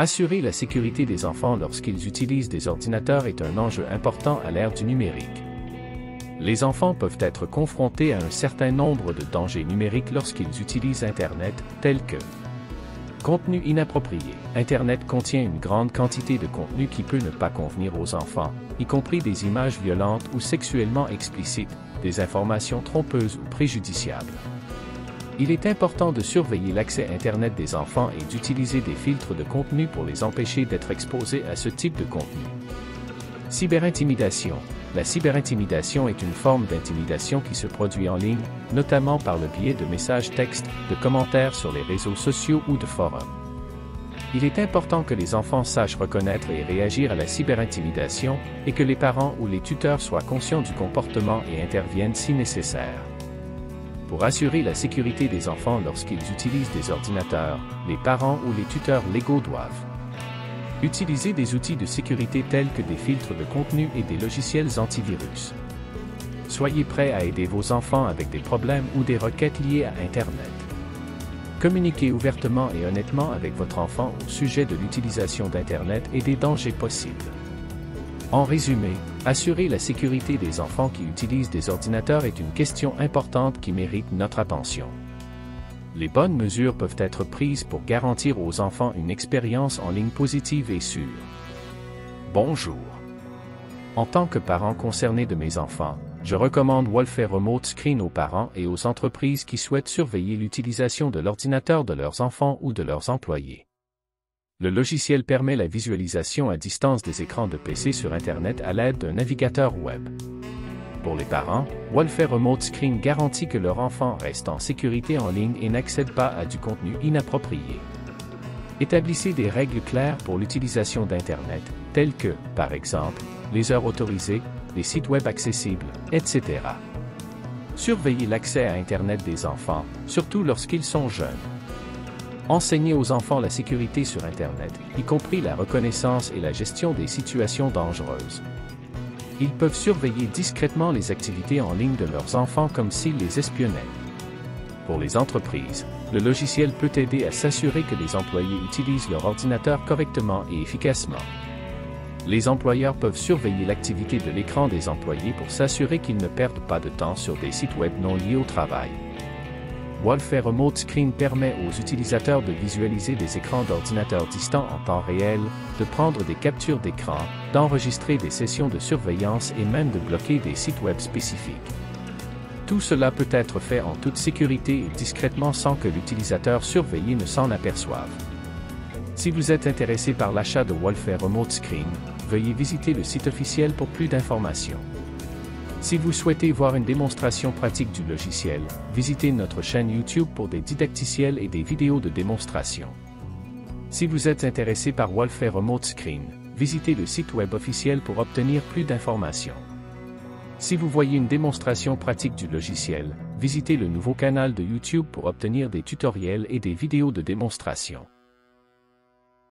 Assurer la sécurité des enfants lorsqu'ils utilisent des ordinateurs est un enjeu important à l'ère du numérique. Les enfants peuvent être confrontés à un certain nombre de dangers numériques lorsqu'ils utilisent Internet, tels que contenu inapproprié. Internet contient une grande quantité de contenu qui peut ne pas convenir aux enfants, y compris des images violentes ou sexuellement explicites, des informations trompeuses ou préjudiciables. Il est important de surveiller l'accès Internet des enfants et d'utiliser des filtres de contenu pour les empêcher d'être exposés à ce type de contenu. Cyberintimidation. La cyberintimidation est une forme d'intimidation qui se produit en ligne, notamment par le biais de messages textes, de commentaires sur les réseaux sociaux ou de forums. Il est important que les enfants sachent reconnaître et réagir à la cyberintimidation et que les parents ou les tuteurs soient conscients du comportement et interviennent si nécessaire. Pour assurer la sécurité des enfants lorsqu'ils utilisent des ordinateurs, les parents ou les tuteurs légaux doivent utiliser des outils de sécurité tels que des filtres de contenu et des logiciels antivirus. Soyez prêts à aider vos enfants avec des problèmes ou des requêtes liées à Internet. Communiquez ouvertement et honnêtement avec votre enfant au sujet de l'utilisation d'Internet et des dangers possibles. En résumé, assurer la sécurité des enfants qui utilisent des ordinateurs est une question importante qui mérite notre attention. Les bonnes mesures peuvent être prises pour garantir aux enfants une expérience en ligne positive et sûre. Bonjour. En tant que parent concerné de mes enfants, je recommande Wolfey Remote Screen aux parents et aux entreprises qui souhaitent surveiller l'utilisation de l'ordinateur de leurs enfants ou de leurs employés. Le logiciel permet la visualisation à distance des écrans de PC sur Internet à l'aide d'un navigateur web. Pour les parents, Wolfey Remote Screen garantit que leur enfant reste en sécurité en ligne et n'accède pas à du contenu inapproprié. Établissez des règles claires pour l'utilisation d'Internet, telles que, par exemple, les heures autorisées, les sites web accessibles, etc. Surveillez l'accès à Internet des enfants, surtout lorsqu'ils sont jeunes. Enseignez aux enfants la sécurité sur Internet, y compris la reconnaissance et la gestion des situations dangereuses. Ils peuvent surveiller discrètement les activités en ligne de leurs enfants comme s'ils les espionnaient. Pour les entreprises, le logiciel peut aider à s'assurer que les employés utilisent leur ordinateur correctement et efficacement. Les employeurs peuvent surveiller l'activité de l'écran des employés pour s'assurer qu'ils ne perdent pas de temps sur des sites web non liés au travail. Wolfey Remote Screen permet aux utilisateurs de visualiser des écrans d'ordinateurs distants en temps réel, de prendre des captures d'écran, d'enregistrer des sessions de surveillance et même de bloquer des sites web spécifiques. Tout cela peut être fait en toute sécurité et discrètement sans que l'utilisateur surveillé ne s'en aperçoive. Si vous êtes intéressé par l'achat de Wolfey Remote Screen, veuillez visiter le site officiel pour plus d'informations. Si vous souhaitez voir une démonstration pratique du logiciel, visitez notre chaîne YouTube pour des didacticiels et des vidéos de démonstration. Si vous êtes intéressé par Wolfey Remote Screen, visitez le site web officiel pour obtenir plus d'informations. Si vous voyez une démonstration pratique du logiciel, visitez le nouveau canal de YouTube pour obtenir des tutoriels et des vidéos de démonstration.